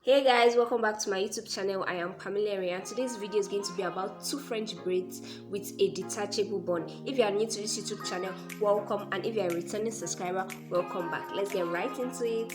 Hey guys, welcome back to my YouTube channel. I am Pamilerin, and today's video is going to be about two French braids with a detachable bun. If you are new to this YouTube channel, welcome, and if you are a returning subscriber, welcome back. Let's get right into it.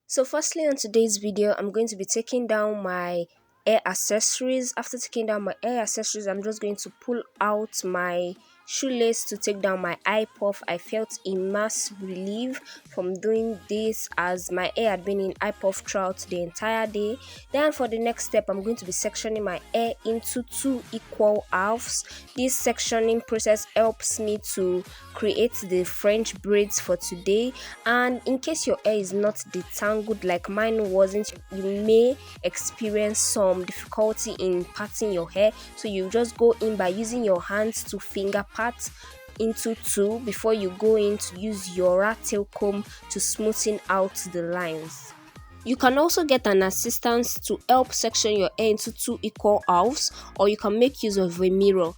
So firstly, on today's video, I'm going to be taking down my hair accessories. After taking down my hair accessories, I'm just going to pull out my shoelace to take down my eye puff. I felt a mass relief from doing this as my hair had been in eye puff throughout the entire day. Then for the next step, I'm going to be sectioning my hair into two equal halves. This sectioning process helps me to create the French braids for today, and in case your hair is not detangled like mine wasn't, you may experience some difficulty in parting your hair. So you just go in by using your hands to finger part into two before you go in to use your rat tail comb to smoothen out the lines. You can also get an assistant to help section your hair into two equal halves, or you can make use of a mirror.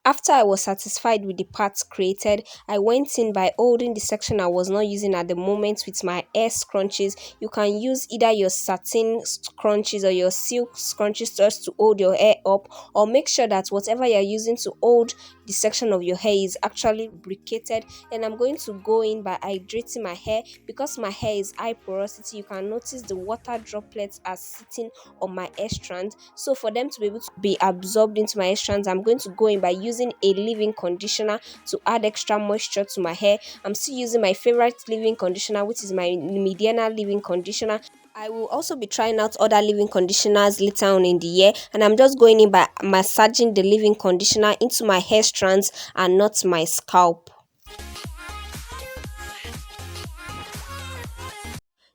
After I was satisfied with the parts created, I went in by holding the section I was not using at the moment with my hair scrunchies. You can use either your satin scrunchies or your silk scrunchies just to hold your hair up, or make sure that whatever you're using to hold the section of your hair is actually lubricated. Then I'm going to go in by hydrating my hair. Because my hair is high porosity, you can notice the water droplets are sitting on my hair strands. So for them to be able to be absorbed into my hair strands, I'm going to go in by using a leave-in conditioner to add extra moisture to my hair. I'm still using my favorite leave-in conditioner, which is my Mediana leave-in conditioner. I will also be trying out other leave-in conditioners later on in the year, and I'm just going in by massaging the leave-in conditioner into my hair strands and not my scalp.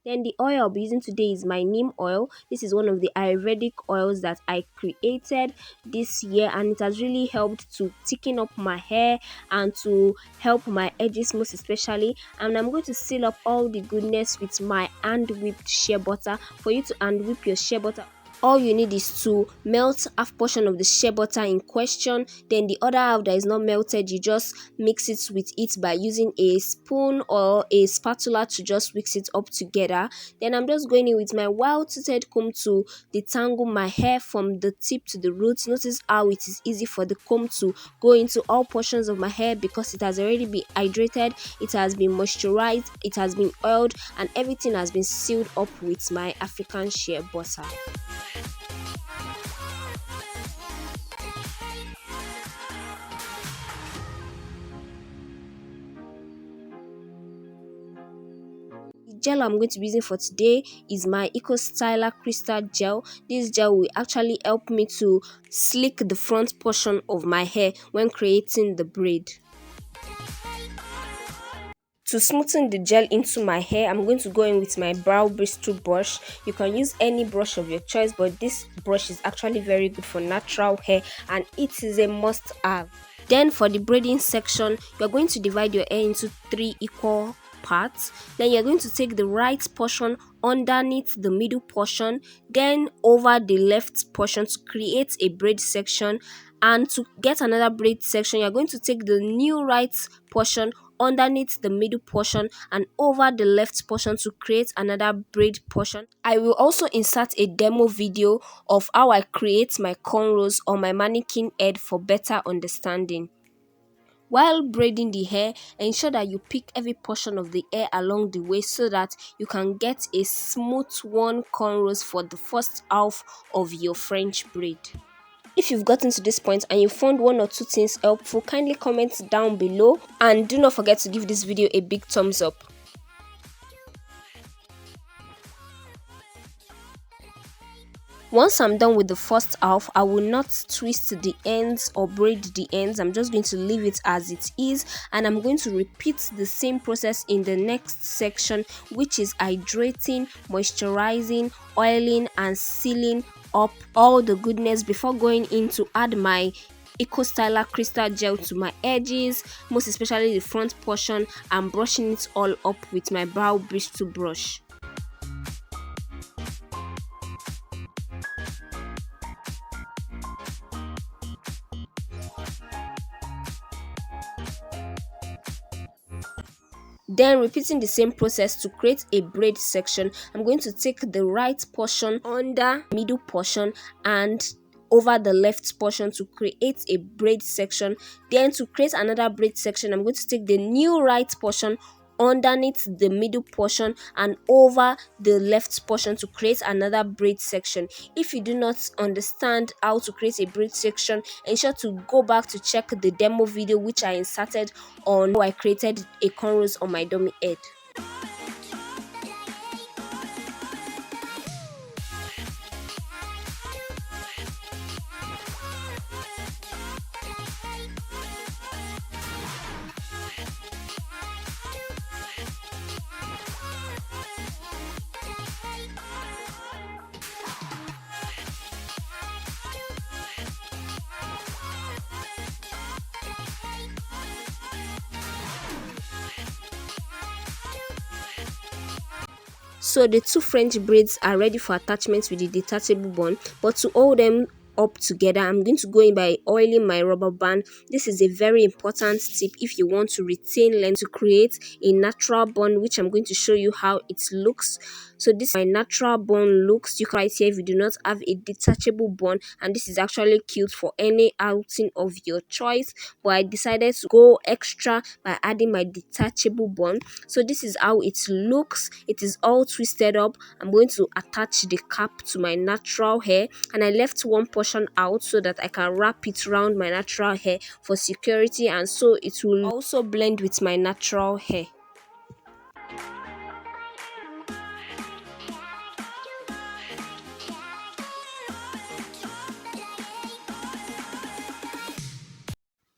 Then the oil I'll be using today is my neem oil. This is one of the Ayurvedic oils that I created this year, and it has really helped to thicken up my hair and to help my edges most especially. And I'm going to seal up all the goodness with my hand whipped shea butter. For you to hand whip your shea butter, all you need is to melt half portion of the shea butter in question. Then the other half that is not melted, you just mix it with it by using a spoon or a spatula to just mix it up together. Then I'm just going in with my wild-toothed comb to detangle my hair from the tip to the roots. Notice how it is easy for the comb to go into all portions of my hair because it has already been hydrated, it has been moisturized, it has been oiled, and everything has been sealed up with my African shea butter. The gel I'm going to be using for today is my Eco Styler Crystal Gel. This gel will actually help me to slick the front portion of my hair when creating the braid. To smoothen the gel into my hair, I'm going to go in with my brow bristle brush. You can use any brush of your choice, but this brush is actually very good for natural hair and it is a must-have. Then for the braiding section, you're going to divide your hair into three equal parts. Then you're going to take the right portion underneath the middle portion, then over the left portion to create a braid section. And to get another braid section, you're going to take the new right portion underneath the middle portion and over the left portion to create another braid portion. I will also insert a demo video of how I create my cornrows on my mannequin head for better understanding. While braiding the hair, ensure that you pick every portion of the hair along the way so that you can get a smooth one cornrows for the first half of your French braid. If you've gotten to this point and you found one or two things helpful, kindly comment down below, and do not forget to give this video a big thumbs up. Once I'm done with the first half, I will not twist the ends or braid the ends. I'm just going to leave it as it is, and I'm going to repeat the same process in the next section, which is hydrating, moisturizing, oiling, and sealing up all the goodness before going in to add my Eco Styler Crystal Gel to my edges, most especially the front portion, and brushing it all up with my brow bristle brush. Then repeating the same process to create a braid section, I'm going to take the right portion under middle portion and over the left portion to create a braid section. Then to create another braid section, I'm going to take the new right portion underneath the middle portion and over the left portion to create another braid section. If you do not understand how to create a braid section, ensure to go back to check the demo video which I inserted on how I created a cornrows on my dummy head. So the two French braids are ready for attachment with the detachable bun, but to hold them up together, I'm going to go in by oiling my rubber band. This is a very important tip if you want to retain length to create a natural bun, which I'm going to show you how it looks. So this is my natural bun looks. You can right here if you do not have a detachable bun, and this is actually cute for any outing of your choice, but I decided to go extra by adding my detachable bun. So this is how it looks. It is all twisted up. I'm going to attach the cap to my natural hair, and I left one portion out so that I can wrap it around my natural hair for security, and so it will also blend with my natural hair.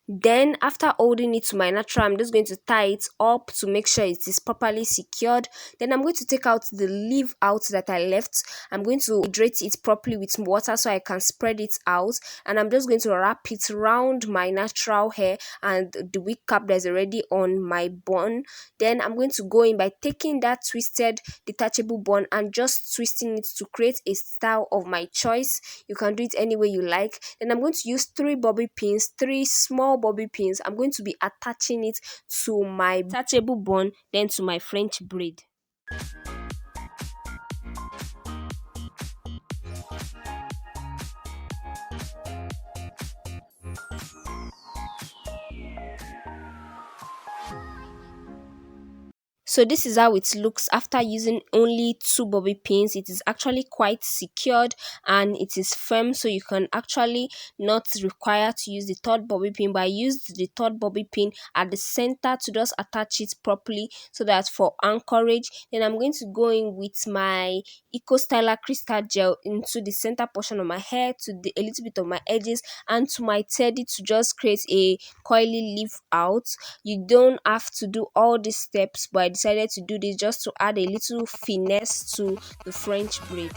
Then after holding it to my natural, I'm just going to tie it up to make sure it is properly secured. Then I'm going to take out the leave out that I left. I'm going to hydrate it properly with water so I can spread it out, and I'm just going to wrap it around my natural hair and the wig cap that's already on my bun. Then I'm going to go in by taking that twisted detachable bun and just twisting it to create a style of my choice. You can do it any way you like. Then I'm going to use 3 bobby pins, 3 small bobby pins. I'm going to be attaching it to my detachable bun, then to my French braid. So this is how it looks after using only 2 bobby pins. It is actually quite secured and it is firm, so you can actually not require to use the 3rd bobby pin, but I used the 3rd bobby pin at the center to just attach it properly so that for anchorage. Then I'm going to go in with my Eco Styler crystal gel into the center portion of my hair, to a little bit of my edges, and to my teddy to just create a coily leaf out. You don't have to do all these steps, but I decided to do this just to add a little finesse to the French braid.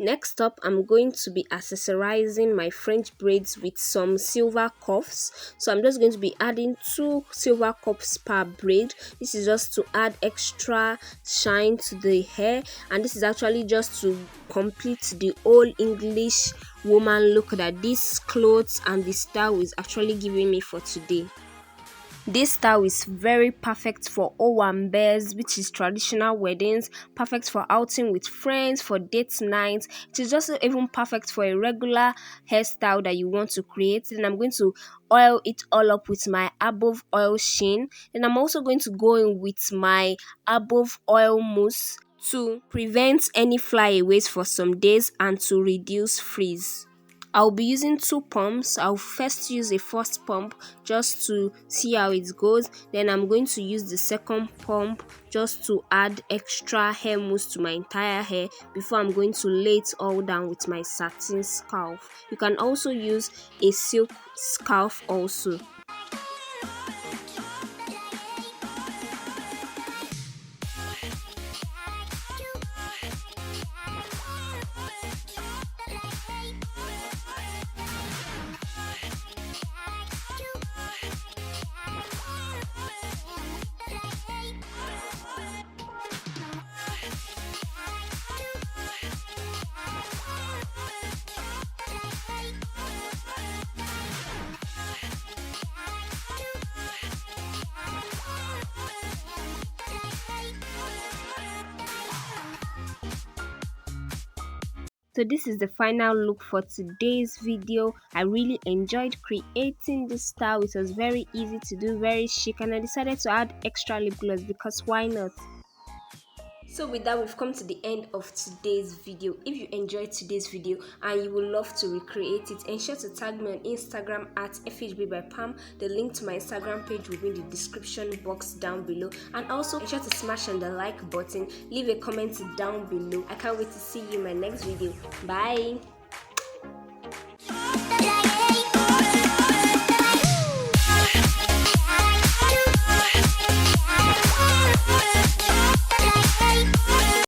Next up, I'm going to be accessorizing my French braids with some silver cuffs. So I'm just going to be adding 2 silver cuffs per braid. This is just to add extra shine to the hair, and this is actually just to complete the old English woman look that this clothes and the style is actually giving me for today. This style is very perfect for owambes, which is traditional weddings, perfect for outing with friends, for date nights. It is just even perfect for a regular hairstyle that you want to create. Then I'm going to oil it all up with my above oil sheen. Then I'm also going to go in with my above oil mousse to prevent any flyaways for some days and to reduce frizz. I'll be using 2 pumps. I'll first use a first pump just to see how it goes. Then I'm going to use the second pump just to add extra hair mousse to my entire hair before I'm going to lay it all down with my satin scarf. You can also use a silk scarf also. So this is the final look for today's video. I really enjoyed creating this style. It was very easy to do, very chic, and I decided to add extra lip gloss because why not? So with that, we've come to the end of today's video. If you enjoyed today's video and you would love to recreate it, ensure to tag me on Instagram at FHB by Pam. The link to my Instagram page will be in the description box down below. And also ensure to smash on the like button, leave a comment down below. I can't wait to see you in my next video. Bye!